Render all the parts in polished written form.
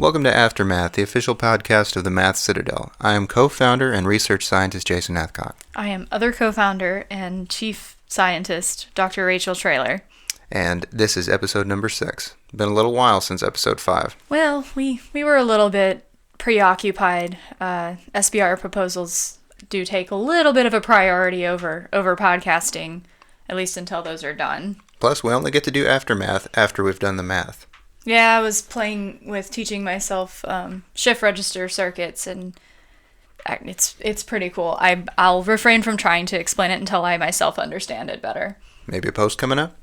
Welcome to AfterMath, the official podcast of the Math Citadel. I am co-founder and research scientist Jason Athcock. I am other co-founder and chief scientist Dr. Rachel Traylor. And this is episode number 6. Been a little while since episode 5. Well, we were a little bit preoccupied. SBR proposals do take a little bit of a priority over podcasting, at least until those are done. Plus, we only get to do AfterMath after we've done the math. Yeah, I was playing with teaching myself shift register circuits, and it's pretty cool. I'll refrain from trying to explain it until I myself understand it better. Maybe a post coming up?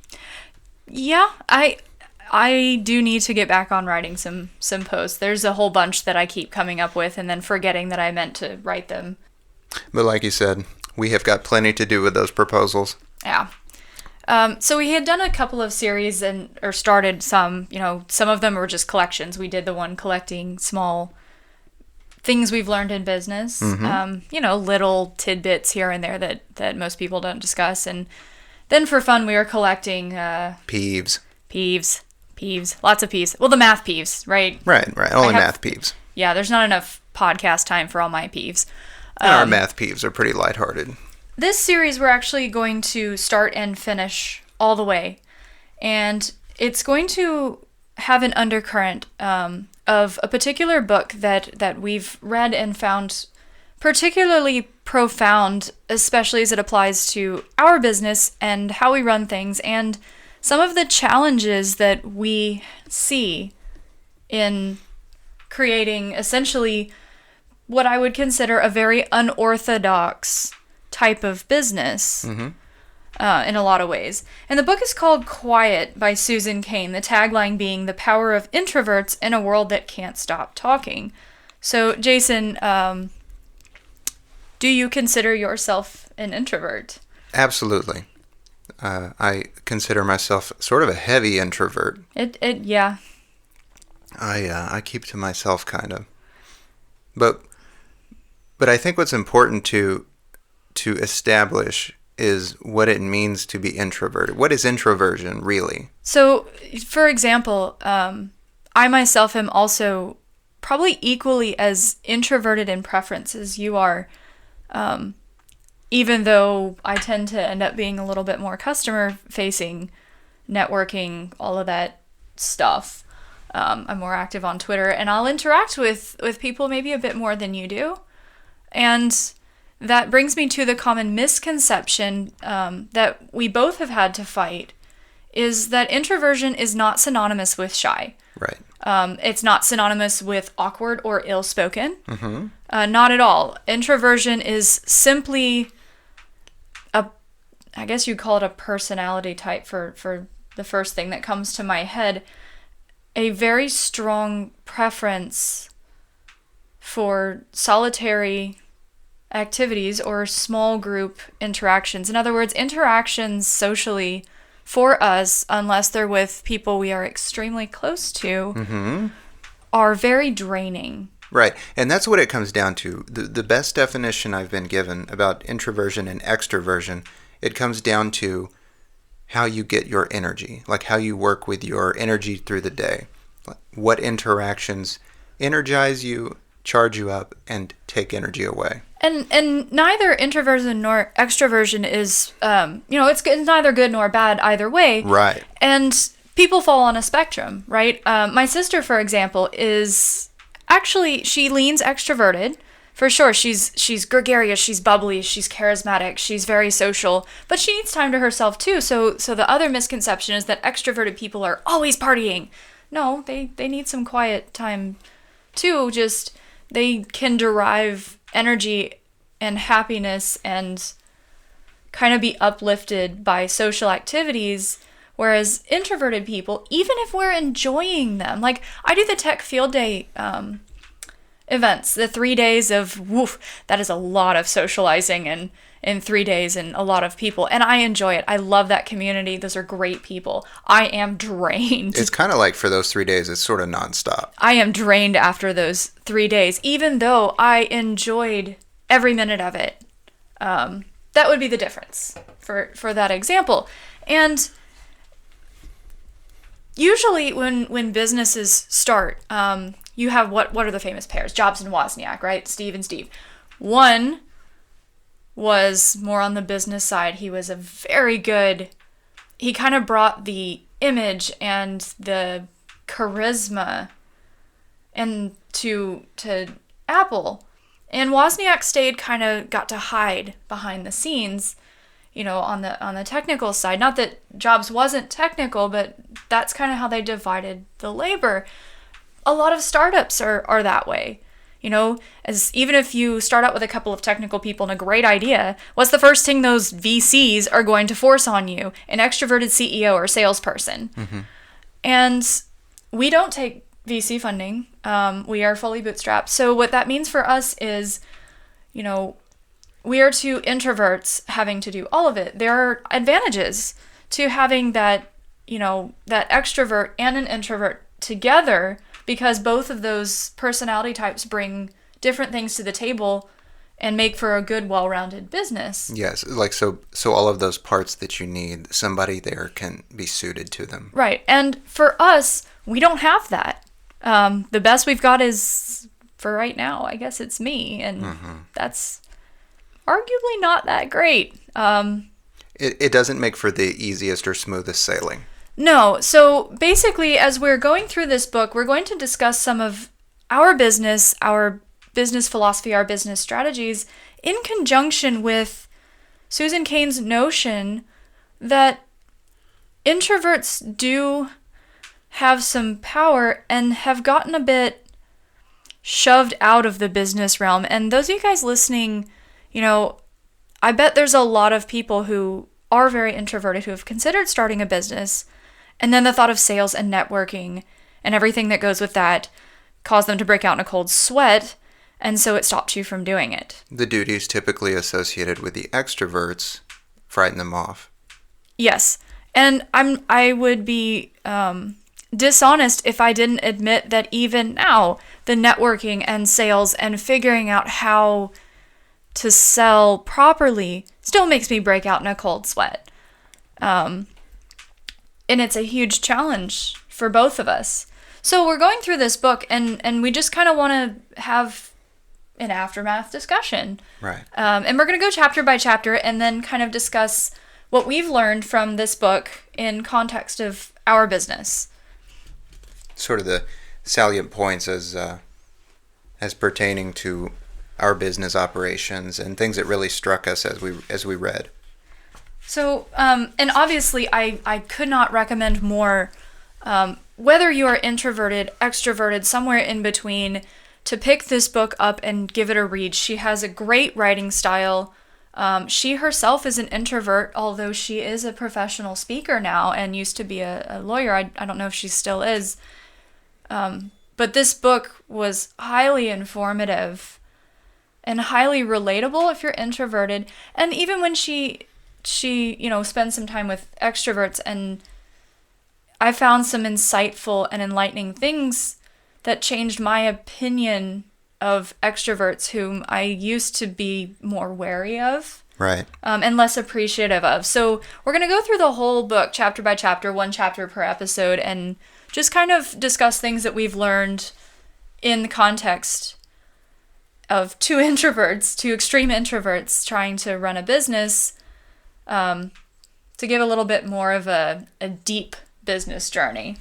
Yeah, I do need to get back on writing some posts. There's a whole bunch that I keep coming up with and then forgetting that I meant to write them. But like you said, we have got plenty to do with those proposals. Yeah. So we had done a couple of series or started some, some of them were just collections. We did the one collecting small things we've learned in business, little tidbits here and there that most people don't discuss. And then for fun, we were collecting... Peeves. Lots of peeves. Well, the math peeves, right? Right. Only math peeves. Yeah, there's not enough podcast time for all my peeves. And our math peeves are pretty lighthearted. This series we're actually going to start and finish all the way. And it's going to have an undercurrent of a particular book that we've read and found particularly profound, especially as it applies to our business and how we run things and some of the challenges that we see in creating essentially what I would consider a very unorthodox type of business in a lot of ways. And the book is called Quiet by Susan Cain, the tagline being the power of introverts in a world that can't stop talking. So, Jason, do you consider yourself an introvert? Absolutely. I consider myself sort of a heavy introvert. Yeah. I keep to myself, kind of. But I think what's important to establish is what it means to be introverted. What is introversion, really? So, for example, I myself am also probably equally as introverted in preference as you are, even though I tend to end up being a little bit more customer-facing, networking, all of that stuff. I'm more active on Twitter, and I'll interact with people maybe a bit more than you do. And that brings me to the common misconception that we both have had to fight, is that introversion is not synonymous with shy. Right. It's not synonymous with awkward or ill-spoken. Mm-hmm. Not at all. Introversion is simply I guess you'd call it a personality type for the first thing that comes to my head, a very strong preference for solitary activities or small group interactions. In other words, interactions socially for us, unless they're with people we are extremely close to, are very draining. Right. And that's what it comes down to. The best definition I've been given about introversion and extroversion, it comes down to how you get your energy, like how you work with your energy through the day. What interactions energize you, charge you up, and take energy away. And neither introversion nor extroversion is, it's neither good nor bad either way. Right. And people fall on a spectrum, right? My sister, for example, she leans extroverted. For sure, she's gregarious, she's bubbly, she's charismatic, she's very social, but she needs time to herself too. So the other misconception is that extroverted people are always partying. No, they need some quiet time too. Just they can derive energy and happiness and kind of be uplifted by social activities, whereas introverted people, even if we're enjoying them, like I do the tech field day events, the 3 days of that is a lot of socializing and in 3 days and a lot of people, and I enjoy it. I love that community. Those are great people. I am drained. It's kind of like for those 3 days, it's sort of nonstop. I am drained after those 3 days, even though I enjoyed every minute of it. That would be the difference for that example. And usually when businesses start, you have what are the famous pairs? Jobs and Wozniak, right? Steve and Steve. One was more on the business side. He was he kind of brought the image and the charisma and to Apple. And Wozniak got to hide behind the scenes, on the technical side. Not that Jobs wasn't technical, but that's kind of how they divided the labor. A lot of startups are that way. As even if you start out with a couple of technical people and a great idea, what's the first thing those VCs are going to force on you? An extroverted CEO or salesperson. Mm-hmm. And we don't take VC funding. We are fully bootstrapped. So what that means for us is, we are two introverts having to do all of it. There are advantages to having that extrovert and an introvert together, because both of those personality types bring different things to the table and make for a good, well-rounded business. Yes, so all of those parts that you need, somebody there can be suited to them. Right, and for us, we don't have that. The best we've got is, for right now, I guess it's me, and that's arguably not that great. It doesn't make for the easiest or smoothest sailing. No. So basically, as we're going through this book, we're going to discuss some of our business philosophy, our business strategies, in conjunction with Susan Cain's notion that introverts do have some power and have gotten a bit shoved out of the business realm. And those of you guys listening, I bet there's a lot of people who are very introverted who have considered starting a business, and then the thought of sales and networking and everything that goes with that caused them to break out in a cold sweat, and so it stopped you from doing it. The duties typically associated with the extroverts frighten them off. Yes, and I would be dishonest if I didn't admit that even now, the networking and sales and figuring out how to sell properly still makes me break out in a cold sweat. And it's a huge challenge for both of us. So we're going through this book, and we just kind of want to have an aftermath discussion. Right. And we're going to go chapter by chapter and then kind of discuss what we've learned from this book in context of our business. Sort of the salient points as pertaining to our business operations and things that really struck us as we read. So, and obviously I could not recommend more, whether you are introverted, extroverted, somewhere in between, to pick this book up and give it a read. She has a great writing style. She herself is an introvert, although she is a professional speaker now and used to be a lawyer. I don't know if she still is. But this book was highly informative and highly relatable if you're introverted. And even when she spends some time with extroverts, and I found some insightful and enlightening things that changed my opinion of extroverts whom I used to be more wary of. Right. And less appreciative of. So we're going to go through the whole book chapter by chapter, one chapter per episode, and just kind of discuss things that we've learned in the context of two extreme introverts trying to run a business, to give a little bit more of a deep business journey.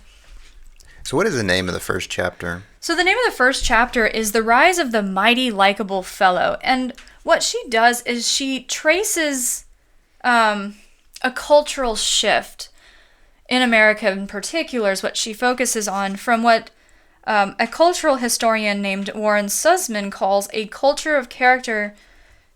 So what is the name of the first chapter? So the name of the first chapter is The Rise of the Mighty Likeable Fellow. And what she does is she traces a cultural shift in America in particular is what she focuses on, from what a cultural historian named Warren Sussman calls a culture of character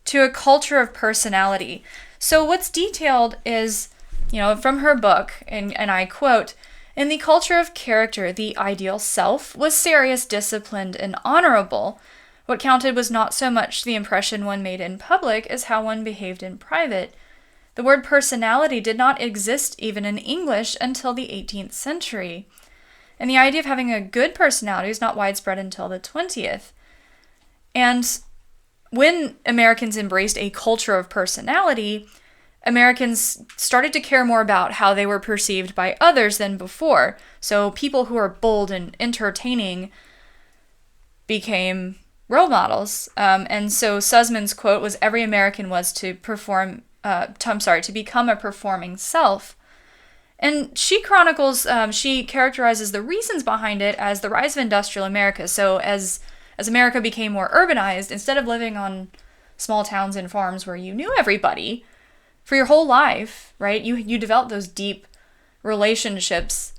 to a culture of personality. So what's detailed is, from her book, and I quote, "In the culture of character, the ideal self was serious, disciplined, and honorable. What counted was not so much the impression one made in public as how one behaved in private. The word personality did not exist even in English until the 18th century. And the idea of having a good personality is not widespread until the 20th. And when Americans embraced a culture of personality, Americans started to care more about how they were perceived by others than before. So people who are bold and entertaining became role models. And so Sussman's quote was, "Every American was to to become a performing self." And she chronicles, she characterizes the reasons behind it as the rise of industrial America. So as America became more urbanized, instead of living on small towns and farms where you knew everybody for your whole life, right? You develop those deep relationships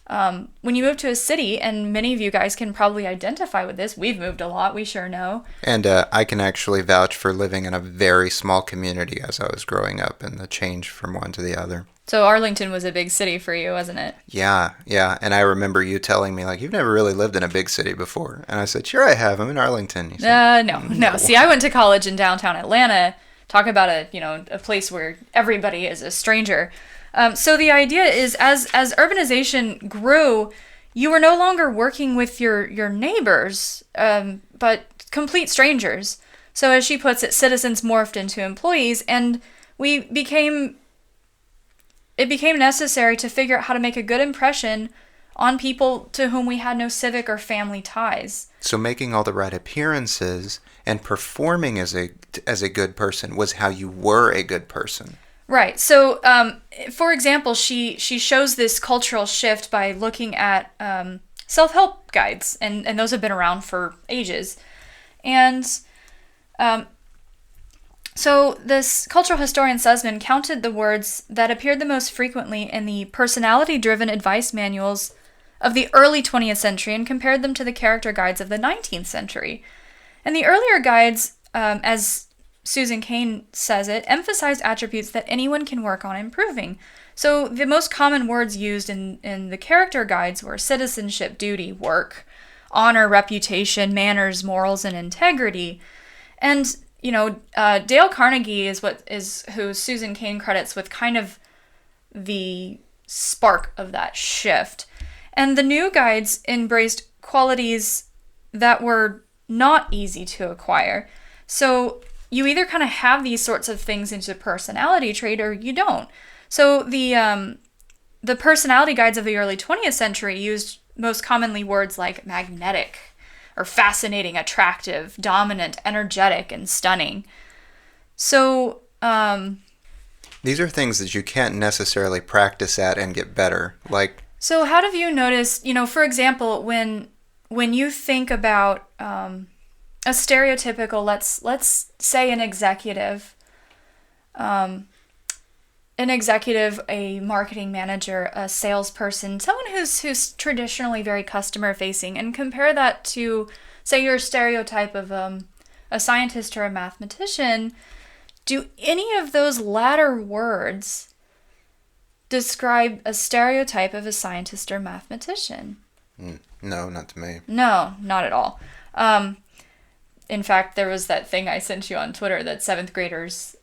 when you move to a city, and many of you guys can probably identify with this. We've moved a lot, we sure know. And I can actually vouch for living in a very small community as I was growing up and the change from one to the other. So Arlington was a big city for you, wasn't it? Yeah. And I remember you telling me, like, you've never really lived in a big city before. And I said, sure I have. I'm in Arlington. You said, No. See, I went to college in downtown Atlanta. Talk about a place where everybody is a stranger. So the idea is, as urbanization grew, you were no longer working with your neighbors, but complete strangers. So as she puts it, citizens morphed into employees, and it became necessary to figure out how to make a good impression on people to whom we had no civic or family ties. So making all the right appearances and performing as a good person was how you were a good person. Right. So, for example, she shows this cultural shift by looking at self-help guides, and those have been around for ages. And so this cultural historian Sussman counted the words that appeared the most frequently in the personality-driven advice manuals of the early 20th century and compared them to the character guides of the 19th century. And the earlier guides, as Susan Cain says it, emphasized attributes that anyone can work on improving. So the most common words used in the character guides were citizenship, duty, work, honor, reputation, manners, morals, and integrity. And Dale Carnegie is who Susan Cain credits with kind of the spark of that shift. And the new guides embraced qualities that were not easy to acquire. So you either kind of have these sorts of things into personality trait or you don't. So the personality guides of the early 20th century used most commonly words like magnetic, or fascinating, attractive, dominant, energetic, and stunning. So, these are things that you can't necessarily practice at and get better. So how have you noticed, for example, when you think about a stereotypical, let's say an executive, a marketing manager, a salesperson, someone who's traditionally very customer facing, and compare that to, say, your stereotype of a scientist or a mathematician, do any of those latter words describe a stereotype of a scientist or mathematician? No, not to me. No, not at all. In fact, there was that thing I sent you on Twitter that seventh graders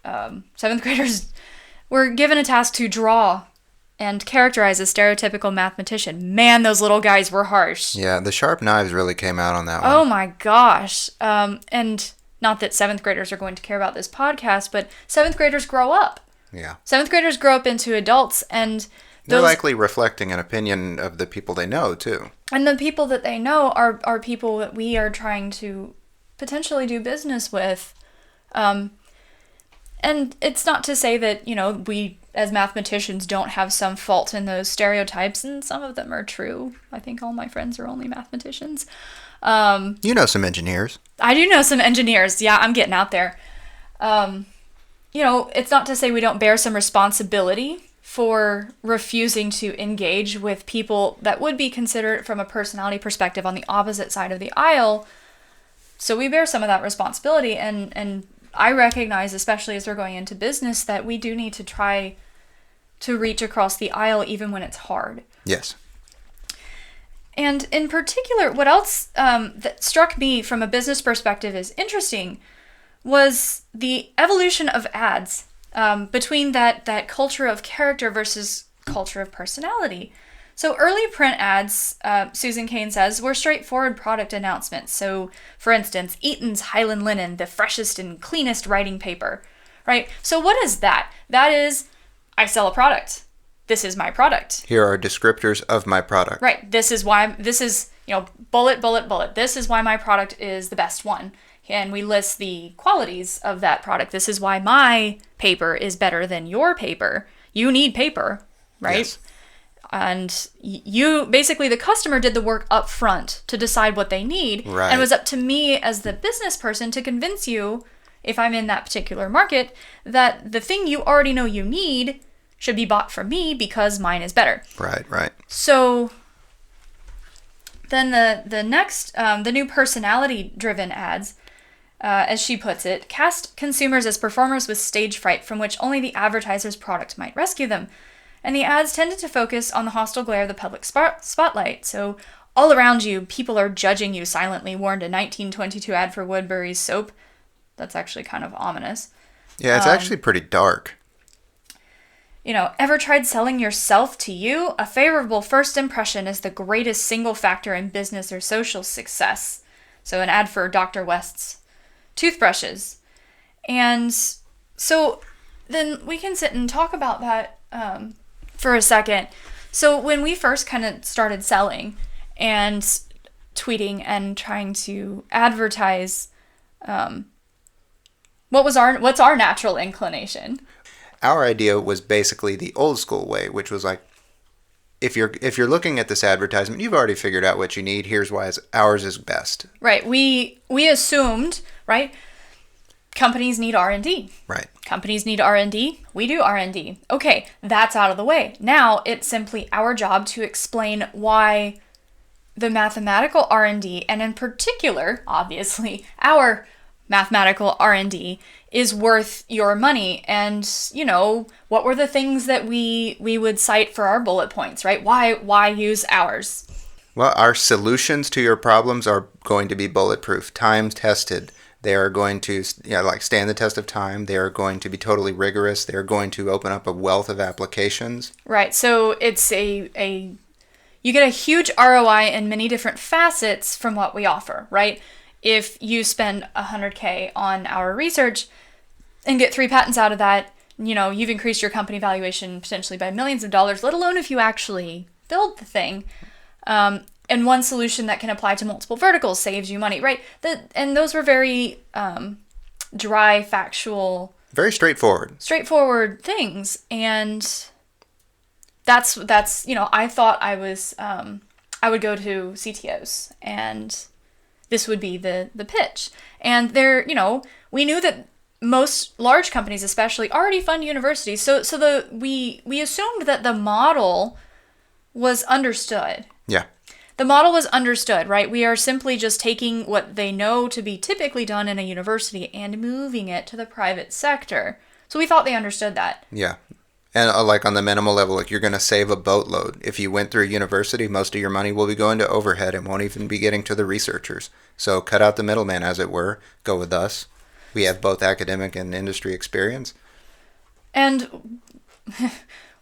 were given a task to draw and characterize a stereotypical mathematician. Man, those little guys were harsh. Yeah, the sharp knives really came out on that one. Oh my gosh. And not that seventh graders are going to care about this podcast, but seventh graders grow up. Yeah. Seventh graders grow up into adults, and they're likely reflecting an opinion of the people they know, too. And the people that they know are people that we are trying to potentially do business with. And it's not to say that, we as mathematicians don't have some fault in those stereotypes, and some of them are true. I think all my friends are only mathematicians. You know some engineers. I do know some engineers. Yeah, I'm getting out there. It's not to say we don't bear some responsibility for refusing to engage with people that would be considered from a personality perspective on the opposite side of the aisle. So we bear some of that responsibility, and I recognize, especially as we're going into business, that we do need to try to reach across the aisle even when it's hard. Yes. And in particular, what else that struck me from a business perspective is interesting was the evolution of ads between that culture of character versus culture of personality. So early print ads, Susan Cain says, were straightforward product announcements. So, for instance, Eaton's Highland Linen, the freshest and cleanest writing paper. right? So what is that? That is, I sell a product. This is my product. Here are descriptors of my product. Right. This is, bullet, bullet, bullet. This is why my product is the best one. And we list the qualities of that product. This is why my paper is better than your paper. You need paper, right? Yes. And you, basically the customer did the work up front to decide what they need. Right. And it was up to me as the business person to convince you, if I'm in that particular market, that the thing you already know you need should be bought from me because mine is better. Right. So then the next, the new personality-driven ads, as she puts it, cast consumers as performers with stage fright from which only the advertiser's product might rescue them. And the ads tended to focus on the hostile glare of the public spotlight. So all around you, people are judging you silently, warned a 1922 ad for Woodbury's soap. That's actually kind of ominous. Yeah, it's actually pretty dark. Ever tried selling yourself to you? A favorable first impression is the greatest single factor in business or social success. So an ad for Dr. West's toothbrushes. And so then we can sit and talk about that for a second. So when we first kind of started selling and tweeting and trying to advertise, what's our natural inclination? Our idea was basically the old school way, which was like, if you're looking at this advertisement, you've already figured out what you need. Here's why ours is best. Right. We assumed, right? Companies need R&D. Right. Companies need R&D. We do R&D. Okay, that's out of the way. Now it's simply our job to explain why the mathematical R&D, and in particular, obviously, our mathematical R&D is worth your money. And, what were the things that we would cite for our bullet points, right? Why use ours? Well, our solutions to your problems are going to be bulletproof, time tested. They are going to stand the test of time. They are going to be totally rigorous. They are going to open up a wealth of applications. Right. So it's you get a huge ROI in many different facets from what we offer, right? If you spend $100K on our research and get 3 patents out of that, you've increased your company valuation potentially by millions of dollars, let alone if you actually build the thing. And one solution that can apply to multiple verticals saves you money, right? And those were very dry, factual, very straightforward things. And that's I thought I would go to CTOs and this would be the pitch. And we knew that most large companies especially already fund universities. So we assumed that the model was understood. Yeah. The model was understood, right? We are simply just taking what they know to be typically done in a university and moving it to the private sector. So we thought they understood that. Yeah. And like on the minimal level, like you're going to save a boatload. If you went through university, most of your money will be going to overhead and won't even be getting to the researchers. So cut out the middleman, as it were. Go with us. We have both academic and industry experience. And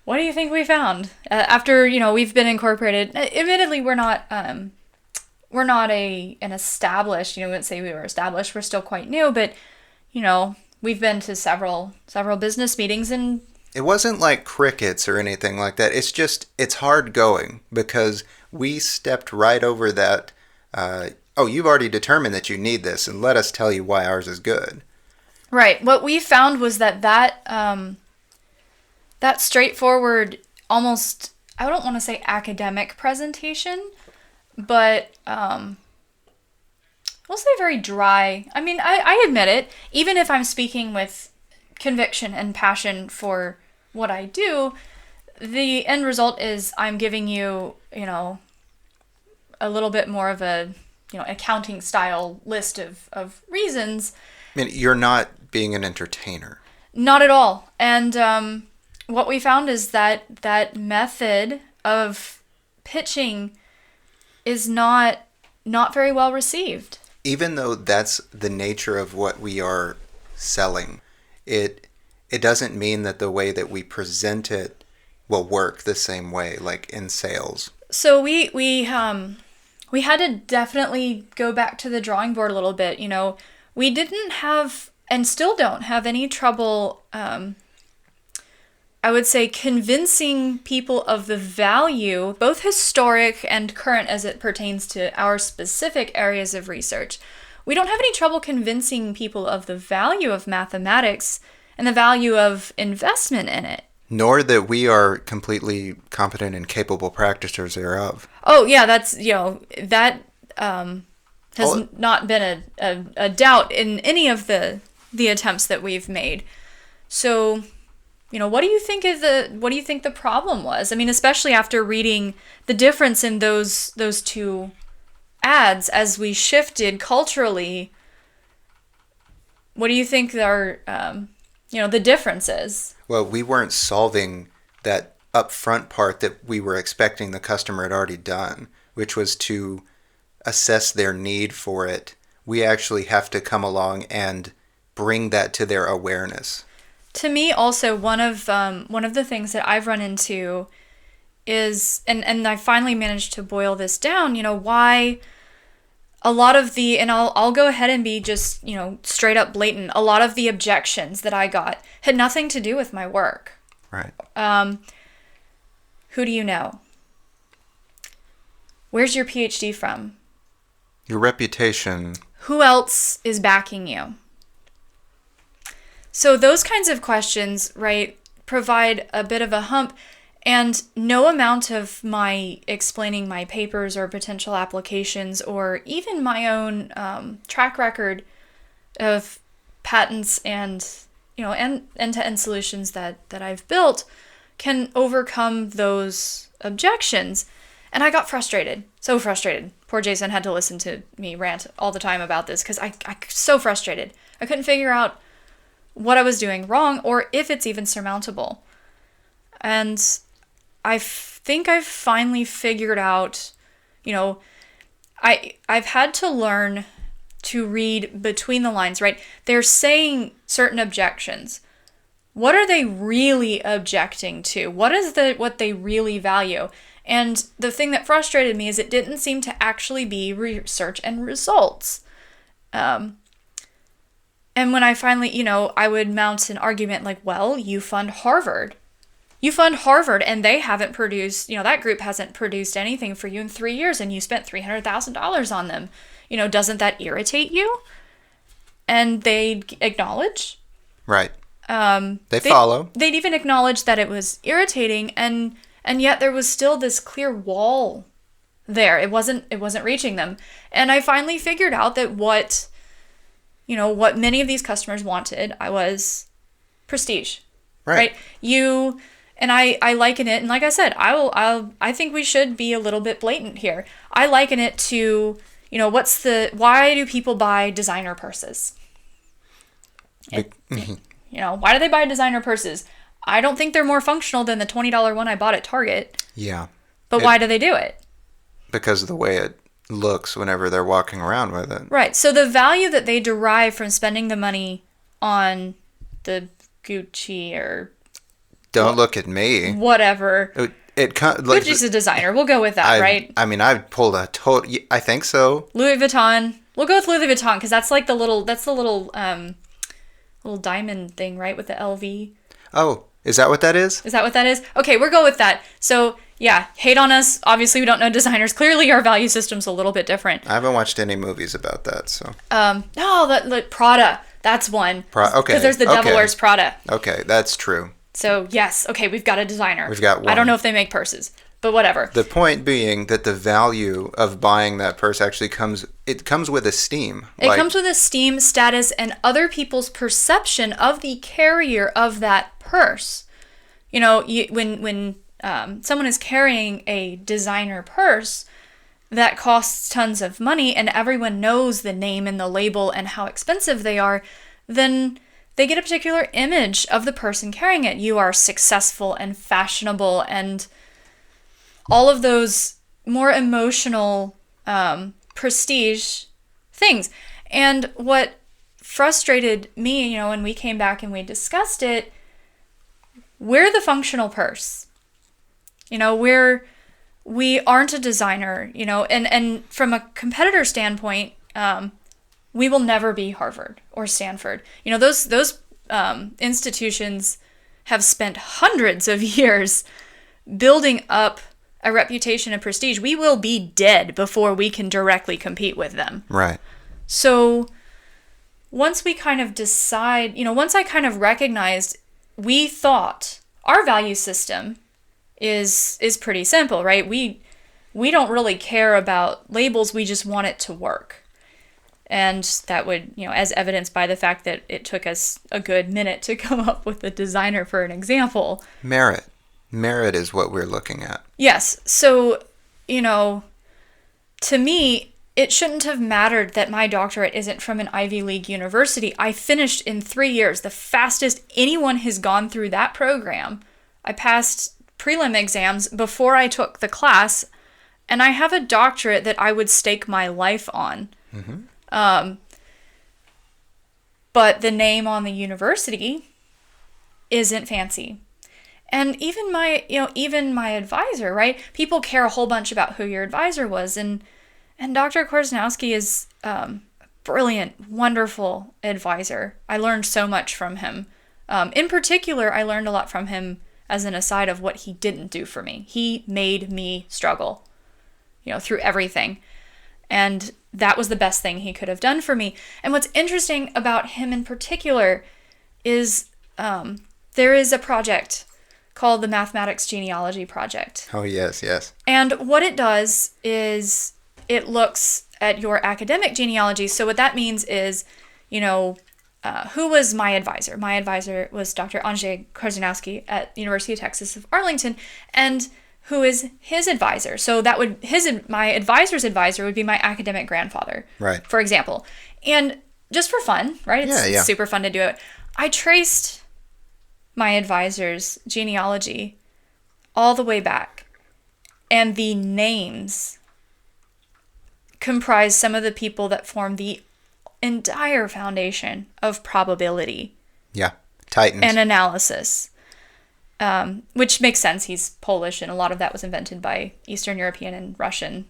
what do you think we found? After, we've been incorporated. Admittedly, we're not an established, we wouldn't say we were established. We're still quite new, but, we've been to several business meetings and it wasn't like crickets or anything like that. It's hard going because we stepped right over that. You've already determined that you need this, and let us tell you why ours is good. Right. What we found was that straightforward, almost, I don't want to say academic presentation, but we'll say very dry. I mean, I admit it. Even if I'm speaking with conviction and passion for what I do, the end result is I'm giving you, a little bit more of a, accounting style list of reasons. I mean, you're not being an entertainer. Not at all. And what we found is that method of pitching is not very well received. Even though that's the nature of what we are selling, it doesn't mean that the way that we present it will work the same way, like in sales. So we had to definitely go back to the drawing board a little bit. We didn't have and still don't have any trouble, I would say, convincing people of the value, both historic and current as it pertains to our specific areas of research. We don't have any trouble convincing people of the value of mathematics and the value of investment in it. Nor that we are completely competent and capable practitioners thereof. Oh, yeah, that's, that has not been a doubt in any of the attempts that we've made. So, what do you think the problem was? I mean, especially after reading the difference in those two ads as we shifted culturally, what do you think are the difference is? Well, we weren't solving that upfront part that we were expecting the customer had already done, which was to assess their need for it. We actually have to come along and bring that to their awareness. To me, also, one of the things that I've run into is, and I finally managed to boil this down, why a lot of and I'll go ahead and be just, straight up blatant, a lot of the objections that I got had nothing to do with my work. Right. Who do you know? Where's your PhD from? Your reputation. Who else is backing you? So those kinds of questions, right, provide a bit of a hump, and no amount of my explaining my papers or potential applications or even my own track record of patents and, and end-to-end solutions that I've built can overcome those objections. And I got frustrated, so frustrated. Poor Jason had to listen to me rant all the time about this because I so frustrated. I couldn't figure out what I was doing wrong or if it's even surmountable. And I think I've finally figured out, I've had to learn to read between the lines, right? They're saying certain objections. What are they really objecting to? What is what they really value? And the thing that frustrated me is it didn't seem to actually be research and results. And when I finally, I would mount an argument like, well, you fund Harvard. You fund Harvard and they haven't produced, that group hasn't produced anything for you in 3 years and you spent $300,000 on them. Doesn't that irritate you? And they'd acknowledge. Right. They follow. They'd even acknowledge that it was irritating and yet there was still this clear wall there. It wasn't reaching them. And I finally figured out that what many of these customers wanted, I was prestige. Right? And I liken it, and like I said, I think we should be a little bit blatant here. I liken it to, why do people buy designer purses? Why do they buy designer purses? I don't think they're more functional than the $20 one I bought at Target. Yeah. But why do they do it? Because of the way it looks whenever they're walking around with it. Right. So the value that they derive from spending the money on the Gucci or... Don't look at me. Whatever. Gucci's a designer. We'll go with that, right? I mean, I've pulled a total... I think so. Louis Vuitton. We'll go with Louis Vuitton because that's like the little diamond thing, right? With the LV. Oh, is that what that is? Is that what that is? Okay, we'll go with that. So, yeah, hate on us. Obviously, we don't know designers. Clearly, our value system's a little bit different. I haven't watched any movies about that, so... that Prada. That's one. Okay. Because there's the Devil Wears Prada. Okay, that's true. So, yes. Okay, we've got a designer. We've got one. I don't know if they make purses, but whatever. The point being that the value of buying that purse actually comes with esteem. It comes with esteem, status, and other people's perception of the carrier of that purse. When someone is carrying a designer purse that costs tons of money and everyone knows the name and the label and how expensive they are, then they get a particular image of the person carrying it. You are successful and fashionable and all of those more emotional prestige things. And what frustrated me, when we came back and we discussed it, we're the functional purse. We aren't a designer, and from a competitor standpoint, we will never be Harvard or Stanford. You know, those institutions have spent hundreds of years building up a reputation and prestige. We will be dead before we can directly compete with them. Right. So once we kind of decide, once I kind of recognized, we thought our value system is pretty simple, right? We don't really care about labels. We just want it to work. And that would, as evidenced by the fact that it took us a good minute to come up with a designer for an example. Merit. Merit is what we're looking at. Yes. So, to me, it shouldn't have mattered that my doctorate isn't from an Ivy League university. I finished in 3 years, the fastest anyone has gone through that program. I passed prelim exams before I took the class, and I have a doctorate that I would stake my life on. Mm-hmm. But the name on the university isn't fancy. And even my advisor, right? People care a whole bunch about who your advisor was. And Dr. Korzeniowski is a brilliant, wonderful advisor. I learned so much from him. In particular, I learned a lot from him as an aside of what he didn't do for me. He made me struggle, through everything. And that was the best thing he could have done for me. And what's interesting about him in particular is there is a project called the Mathematics Genealogy Project. Oh, yes, yes. And what it does is it looks at your academic genealogy. So what that means is, who was my advisor? My advisor was Dr. Andrzej Korzeniowski at the University of Texas of Arlington. And who is his advisor? So that would my advisor's advisor would be my academic grandfather, right? For example. And just for fun, right? It's super fun to do it. I traced my advisor's genealogy all the way back, and the names comprise some of the people that form the entire foundation of probability. Yeah, Titans. And analysis. Which makes sense. He's Polish, and a lot of that was invented by Eastern European and Russian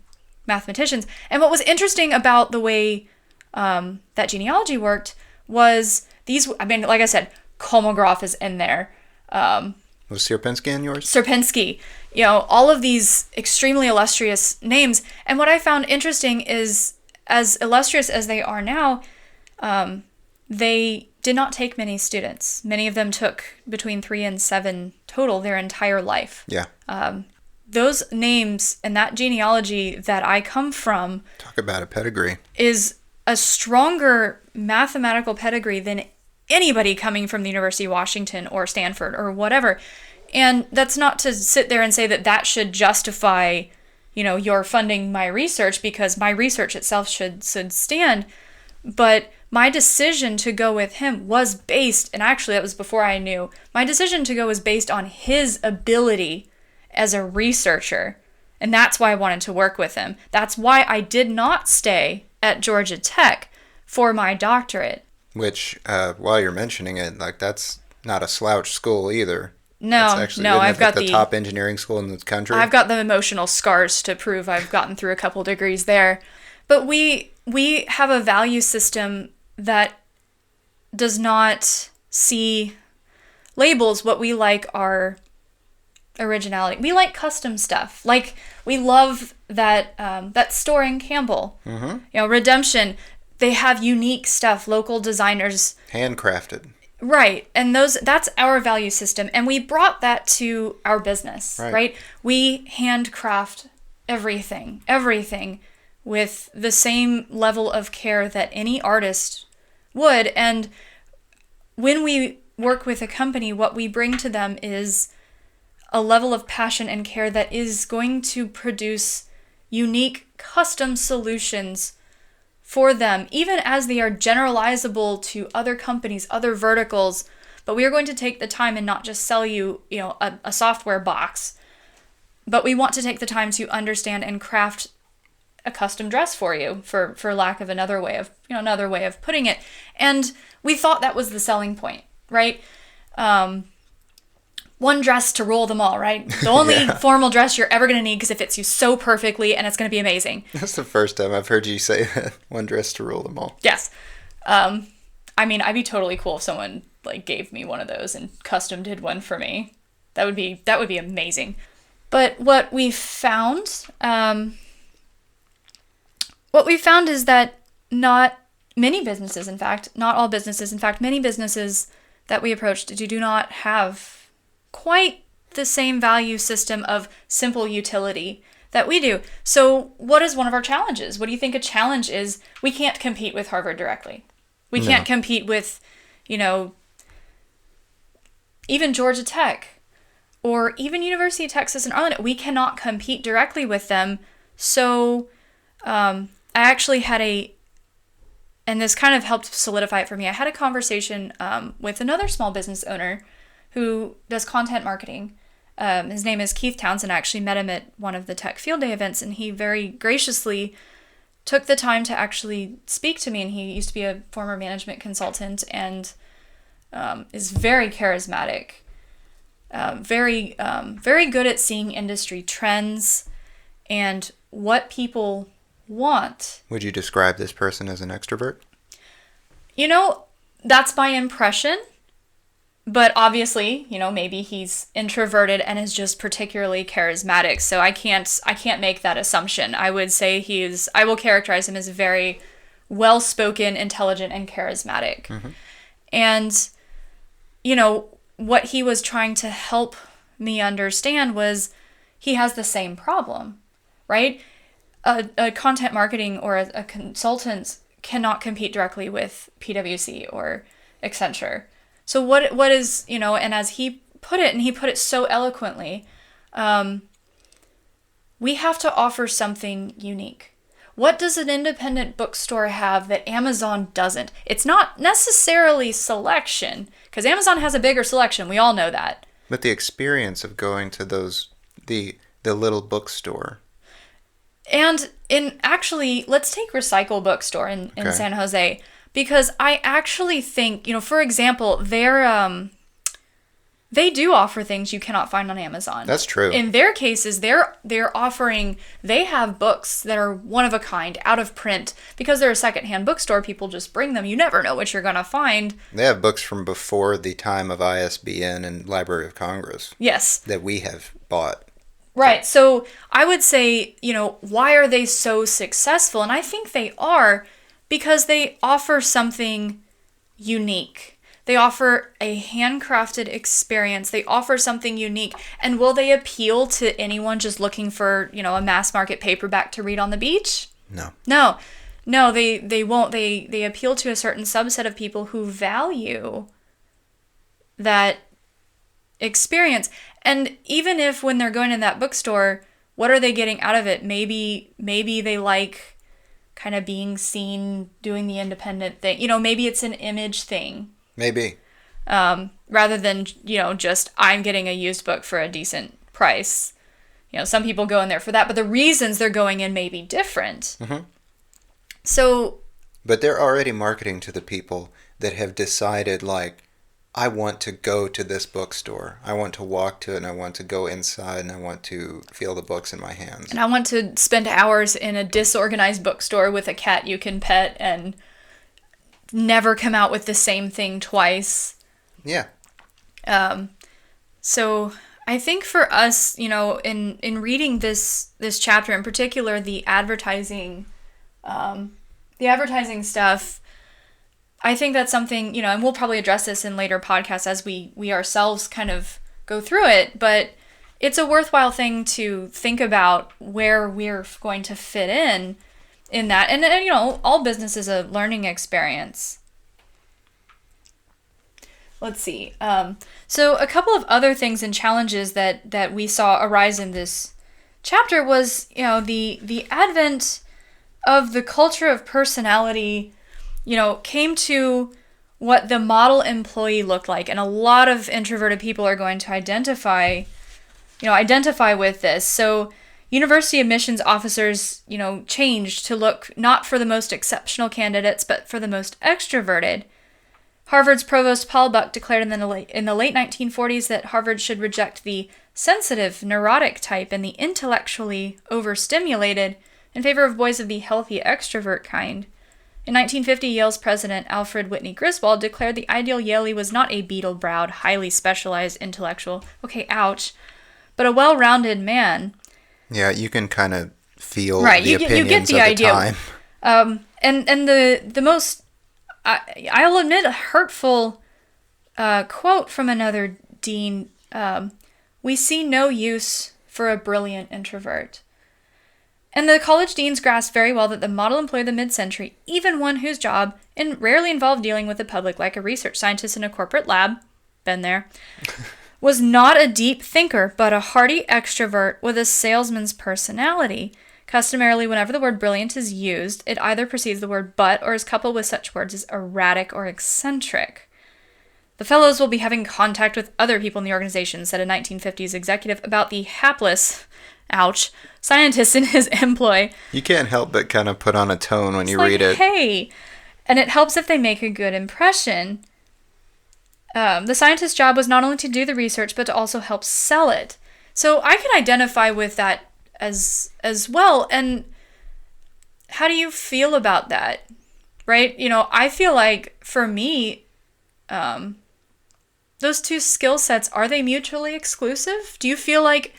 mathematicians. And what was interesting about the way that genealogy worked was like I said, Kolmogorov is in there. Was Sierpinski in yours? Sierpinski. All of these extremely illustrious names. And what I found interesting is, as illustrious as they are now, they did not take many students. Many of them took between 3 and 7 total their entire life. Yeah. Those names and that genealogy that I come from... Talk about a pedigree. ...is a stronger mathematical pedigree than anybody coming from the University of Washington or Stanford or whatever. And that's not to sit there and say that should justify, your funding my research, because my research itself should stand. But my decision to go with him was based, and actually that was before I knew, my decision to go was based on his ability as a researcher. And that's why I wanted to work with him. That's why I did not stay at Georgia Tech for my doctorate. Which, while you're mentioning it, that's not a slouch school either. No, I've got the top engineering school in the country. I've got the emotional scars to prove I've gotten through a couple degrees there. But we have a value system that does not see labels. What we like are originality. We like custom stuff. Like, we love that store in Campbell. Mm-hmm. Redemption. They have unique stuff. Local designers. Handcrafted. Right. And that's our value system. And we brought that to our business, right? We handcraft everything with the same level of care that any artist would. And when we work with a company, what we bring to them is a level of passion and care that is going to produce unique custom solutions for them, even as they are generalizable to other companies, other verticals. But we are going to take the time and not just sell you, a software box, but we want to take the time to understand and craft a custom dress for you, for lack of another way of putting it. And we thought that was the selling point, right? one dress to rule them all, right? The only formal dress you're ever going to need because it fits you so perfectly and it's going to be amazing. That's the first time I've heard you say that. One dress to rule them all. Yes. I mean, I'd be totally cool if someone like gave me one of those and custom did one for me. That would be amazing. But what we found is that not many businesses, in fact, not all businesses, in fact, many businesses that we approached do not have quite the same value system of simple utility that we do. So what is one of our challenges? What do you think a challenge is? We can't compete with Harvard directly. We can't compete with, even Georgia Tech or even University of Texas in Arlington. We cannot compete directly with them. So I actually had and this kind of helped solidify it for me. I had a conversation with another small business owner who does content marketing. His name is Keith Townsend. I actually met him at one of the Tech Field Day events, and he very graciously took the time to actually speak to me. And he used to be a former management consultant and is very charismatic, very good at seeing industry trends and what people want. Would you describe this person as an extrovert? That's my impression. But obviously, maybe he's introverted and is just particularly charismatic. So I can't make that assumption. I would say I will characterize him as very well-spoken, intelligent, and charismatic. Mm-hmm. And, what he was trying to help me understand was he has the same problem, right? A content marketing or a consultant cannot compete directly with PwC or Accenture. So what is, and as he put it, and he put it so eloquently, we have to offer something unique. What does an independent bookstore have that Amazon doesn't? It's not necessarily selection, because Amazon has a bigger selection. We all know that. But the experience of going to the little bookstore. And actually, let's take Recycle Bookstore in San Jose. Because I actually think, for example, they do offer things you cannot find on Amazon. That's true. In their cases, they have books that are one of a kind, out of print. Because they're a secondhand bookstore, people just bring them. You never know what you're going to find. They have books from before the time of ISBN and Library of Congress. Yes. That we have bought. Right. So I would say, why are they so successful? And I think they are because they offer something unique. They offer a handcrafted experience. They offer something unique. And will they appeal to anyone just looking for, a mass market paperback to read on the beach? No. No, they won't. They appeal to a certain subset of people who value that experience. And even if when they're going in that bookstore, what are they getting out of it? Maybe they like kind of being seen doing the independent thing. Maybe it's an image thing. Maybe. Rather than, just I'm getting a used book for a decent price. Some people go in there for that, but the reasons they're going in may be different. Mm-hmm. So. But they're already marketing to the people that have decided, I want to go to this bookstore. I want to walk to it, and I want to go inside, and I want to feel the books in my hands. And I want to spend hours in a disorganized bookstore with a cat you can pet and never come out with the same thing twice. Yeah. So I think for us, in reading this chapter, in particular, the advertising stuff, I think that's something, and we'll probably address this in later podcasts as we ourselves kind of go through it, but it's a worthwhile thing to think about where we're going to fit in that. And all business is a learning experience. Let's see. So a couple of other things and challenges that we saw arise in this chapter was, the advent of the culture of personality, came to what the model employee looked like. And a lot of introverted people are going to identify with this. So university admissions officers, changed to look not for the most exceptional candidates, but for the most extroverted. Harvard's Provost Paul Buck declared in the late 1940s that Harvard should reject the sensitive, neurotic type and the intellectually overstimulated in favor of boys of the healthy extrovert kind. In 1950, Yale's president, Alfred Whitney Griswold, declared the ideal Yalie was not a beetle-browed, highly specialized intellectual, okay, ouch, but a well-rounded man. Yeah, you can kind of feel right, the opinions you get the of idea. the time. And the most, I'll admit, a hurtful quote from another dean, we see no use for a brilliant introvert. And the college deans grasped very well that the model employee of the mid-century, even one whose job rarely involved dealing with the public like a research scientist in a corporate lab, been there, was not a deep thinker, but a hearty extrovert with a salesman's personality. Customarily, whenever the word brilliant is used, it either precedes the word but or is coupled with such words as erratic or eccentric. The fellows will be having contact with other people in the organization, said a 1950s executive about the hapless, ouch, scientists in his employ. You can't help but kind of put on a tone when you read it. Hey, and it helps if they make a good impression. The scientist's job was not only to do the research, but to also help sell it. So I can identify with that as well. And how do you feel about that? Right? I feel like for me, those two skill sets, are they mutually exclusive? Do you feel like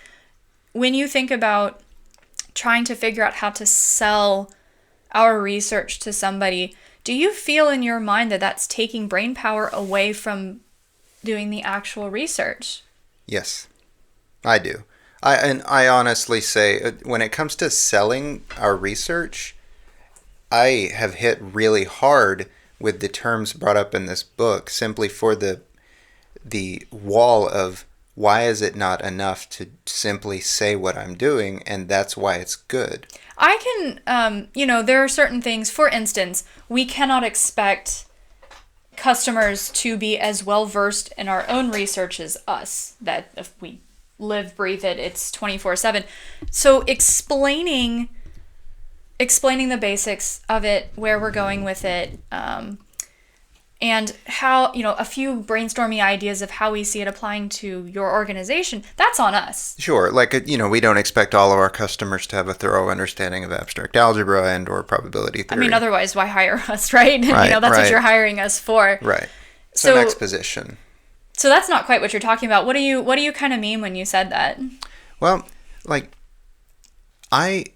when you think about trying to figure out how to sell our research to somebody, do you feel in your mind that that's taking brain power away from doing the actual research? Yes, I do. I honestly say, when it comes to selling our research, I have hit really hard with the terms brought up in this book simply for the wall of why is it not enough to simply say what I'm doing, and that's why it's good. I can, there are certain things, for instance, we cannot expect customers to be as well versed in our own research as us, that if we live, breathe it, it's 24/7. So explaining the basics of it, where we're going with it, and how, a few brainstorming ideas of how we see it applying to your organization, that's on us. Sure. Like, we don't expect all of our customers to have a thorough understanding of abstract algebra and or probability theory. I mean, otherwise, why hire us, right? Right, that's right. what you're hiring us for. Right. So an exposition. So that's not quite what you're talking about. What do you kind of mean when you said that? Well, I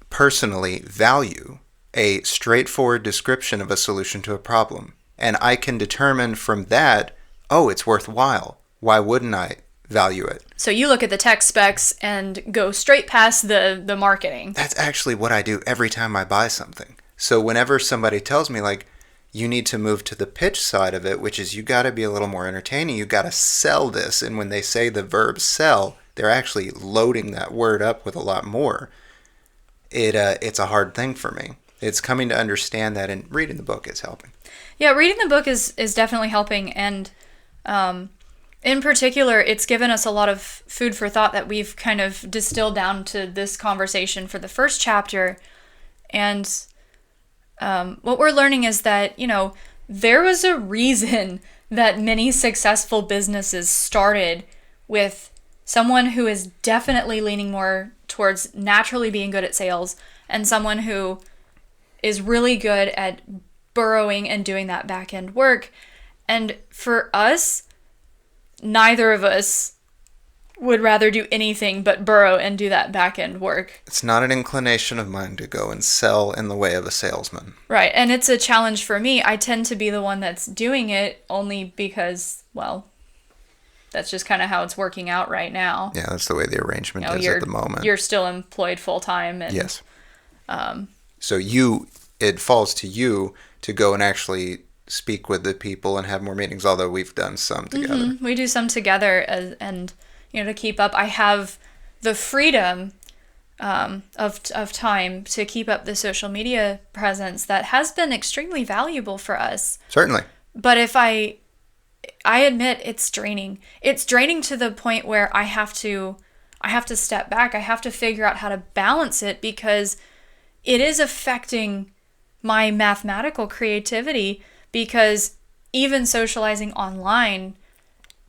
personally value a straightforward description of a solution to a problem. And I can determine from that, it's worthwhile. Why wouldn't I value it? So you look at the tech specs and go straight past the marketing. That's actually what I do every time I buy something. So whenever somebody tells me, you need to move to the pitch side of it, which is you got to be a little more entertaining. You got to sell this. And when they say the verb sell, they're actually loading that word up with a lot more. It's a hard thing for me. It's coming to understand that, and reading the book is helping. Yeah, reading the book is definitely helping, and in particular, it's given us a lot of food for thought that we've kind of distilled down to this conversation for the first chapter. And what we're learning is that, there was a reason that many successful businesses started with someone who is definitely leaning more towards naturally being good at sales, and someone who is really good at burrowing and doing that back end work. And for us, neither of us would rather do anything but burrow and do that back end work. It's not an inclination of mine to go and sell in the way of a salesman. Right, and it's a challenge for me. I tend to be the one that's doing it only because, that's just kind of how it's working out right now. Yeah, that's the way the arrangement is at the moment. You're still employed full time. Yes. So it falls to you to go and actually speak with the people and have more meetings, although we've done some together. Mm-hmm. We do some together, and to keep up. I have the freedom of time to keep up the social media presence that has been extremely valuable for us. Certainly. But if I admit it's draining. It's draining to the point where I have to step back. I have to figure out how to balance it, because it is affecting my mathematical creativity, because even socializing online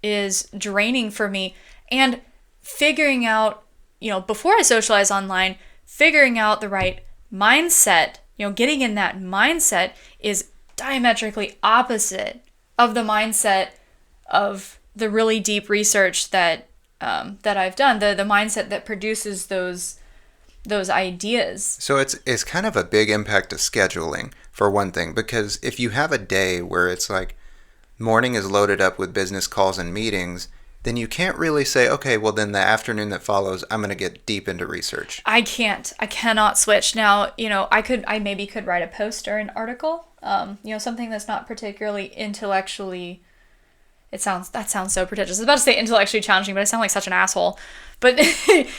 is draining for me. And figuring out, before I socialize online, figuring out the right mindset, getting in that mindset is diametrically opposite of the mindset of the really deep research that I've done, the mindset that produces those ideas. So it's kind of a big impact of scheduling, for one thing, because if you have a day where it's like morning is loaded up with business calls and meetings, then you can't really say, okay, well then the afternoon that follows, I'm going to get deep into research. I cannot switch. Now, I maybe could write a post or an article, something that's not particularly intellectually, that sounds so pretentious. I was about to say intellectually challenging, but I sound like such an asshole. But, it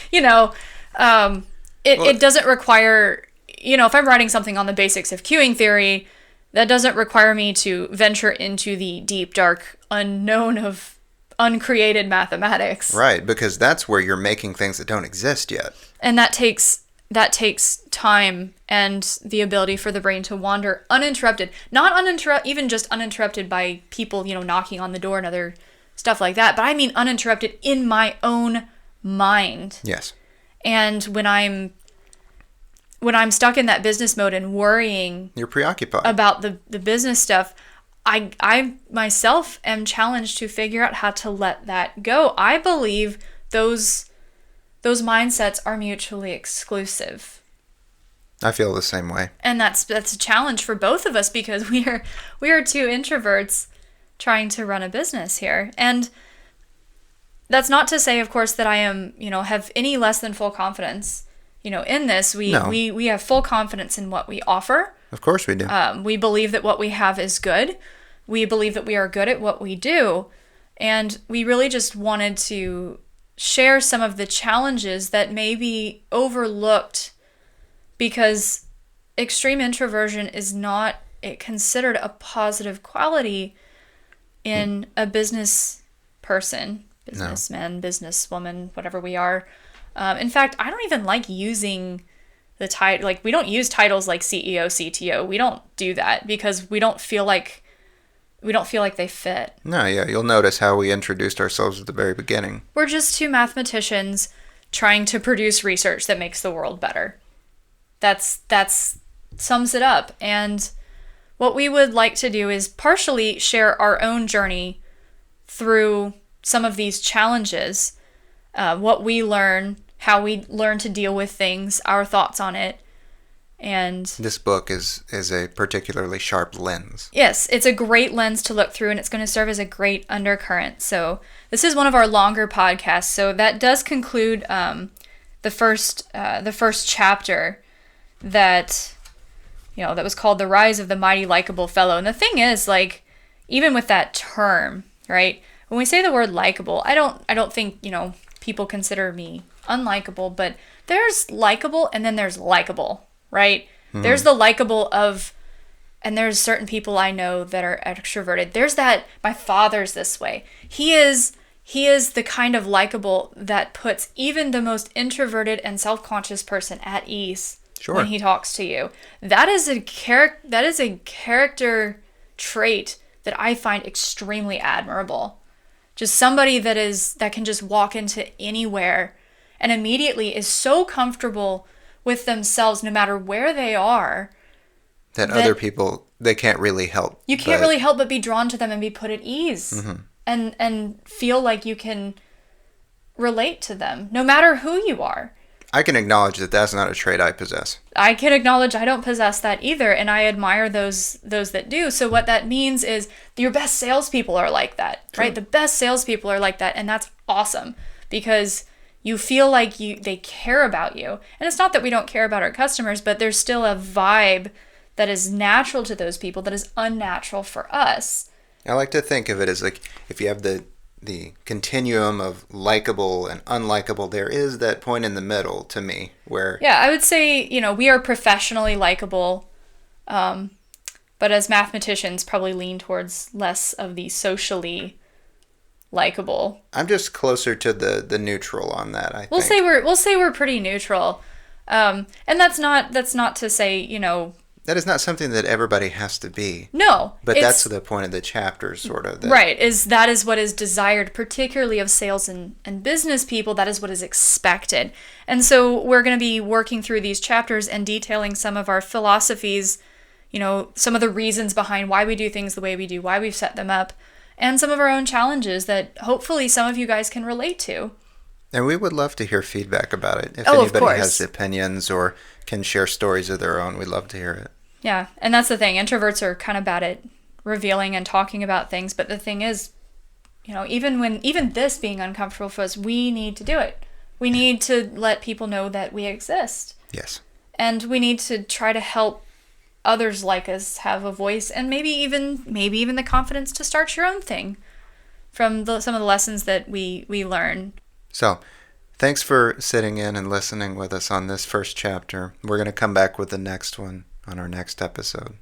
doesn't require, if I'm writing something on the basics of queuing theory, that doesn't require me to venture into the deep, dark unknown of uncreated mathematics. Right, because that's where you're making things that don't exist yet. And that takes time and the ability for the brain to wander uninterrupted. Even just uninterrupted by people, knocking on the door and other stuff like that, but I mean uninterrupted in my own mind. Yes. And when I'm stuck in that business mode and worrying, you're preoccupied about the business stuff, I myself am challenged to figure out how to let that go. I believe those mindsets are mutually exclusive. I feel the same way. And that's a challenge for both of us because we are two introverts trying to run a business here. And that's not to say, of course, that I am, have any less than full confidence, in this. We have full confidence in what we offer. Of course we do. We believe that what we have is good. We believe that we are good at what we do. And we really just wanted to share some of the challenges that may be overlooked because extreme introversion is not considered a positive quality in a business person, businessman, businesswoman, whatever we are. In fact, I don't even like using the title. Like, we don't use titles like CEO, CTO. We don't do that because we don't feel like they fit. No, yeah, you'll notice how we introduced ourselves at the very beginning. We're just two mathematicians trying to produce research that makes the world better. That's sums it up. And what we would like to do is partially share our own journey through some of these challenges, what we learn, how we learn to deal with things, our thoughts on it. And this book is a particularly sharp lens. Yes, it's a great lens to look through, and it's going to serve as a great undercurrent. So this is one of our longer podcasts. So that does conclude the first chapter that that was called "The Rise of the Mighty Likeable Fellow." And the thing is, like, even with that term, right? When we say the word likable, I don't think people consider me unlikable, but there's likable and then there's likable. Right? Mm-hmm. There's the likable of, and there's certain people I know that are extroverted. There's that, my father's this way. He is the kind of likable that puts even the most introverted and self-conscious person at ease when he talks to you. That is a character trait that I find extremely admirable. Just somebody that can just walk into anywhere and immediately is so comfortable with themselves no matter where they are that other people, they can't really help. You can't really help but be drawn to them and be put at ease. Mm-hmm. and feel like you can relate to them no matter who you are. I can acknowledge that that's not a trait I possess. I can acknowledge I don't possess that either, and I admire those that do. So what that means is your best salespeople are like that, right? The best salespeople are like that, and that's awesome because you feel like they care about you. And it's not that we don't care about our customers, but there's still a vibe that is natural to those people that is unnatural for us. I like to think of it as like if you have the continuum of likable and unlikable, there is that point in the middle to me where... Yeah, I would say, we are professionally likable, but as mathematicians probably lean towards less of the socially likable. I'm just closer to the neutral on that, I think. We'll say we're pretty neutral. And that's not to say, That is not something that everybody has to be. No. But that's the point of the chapter, sort of. Right. That is what is desired, particularly of sales and business people. That is what is expected. And so we're going to be working through these chapters and detailing some of our philosophies, some of the reasons behind why we do things the way we do, why we've set them up, and some of our own challenges that hopefully some of you guys can relate to. And we would love to hear feedback about it. If of anybody course. has opinions or can share stories of their own, we'd love to hear it. Yeah, and that's the thing. Introverts are kind of bad at revealing and talking about things, but the thing is, even this being uncomfortable for us, we need to do it. We need to let people know that we exist. Yes. And we need to try to help others like us have a voice, and maybe even the confidence to start your own thing from some of the lessons that we learn. So, thanks for sitting in and listening with us on this first chapter. We're going to come back with the next one on our next episode.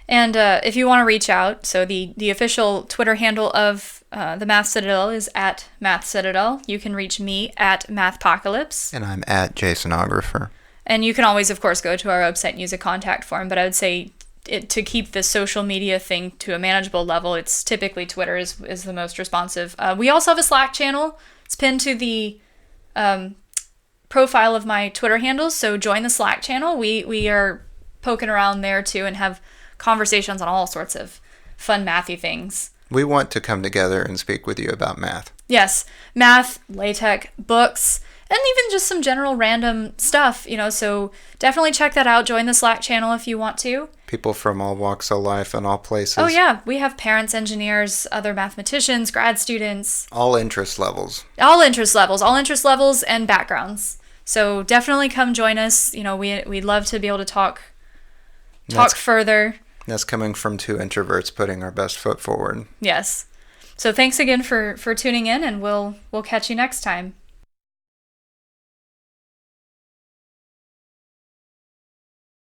And if you want to reach out, so the official Twitter handle of the Math Citadel is at Math Citadel. You can reach me at Mathpocalypse. And I'm at Jasonographer. And you can always, of course, go to our website and use a contact form. But I would say to keep the social media thing to a manageable level, it's typically Twitter is the most responsive. We also have a Slack channel. It's pinned to the profile of my Twitter handles, so join the Slack channel. We are poking around there too and have conversations on all sorts of fun mathy things. We want to come together and speak with you about math. Yes, math, LaTeX, books, and even just some general random stuff, so definitely check that out. Join the Slack channel if you want to. People from all walks of life and all places. Oh yeah, we have parents, engineers, other mathematicians, grad students. All interest levels. All interest levels and backgrounds. So definitely come join us. We'd love to be able to talk further. That's coming from two introverts putting our best foot forward. Yes. So thanks again for tuning in, and we'll catch you next time.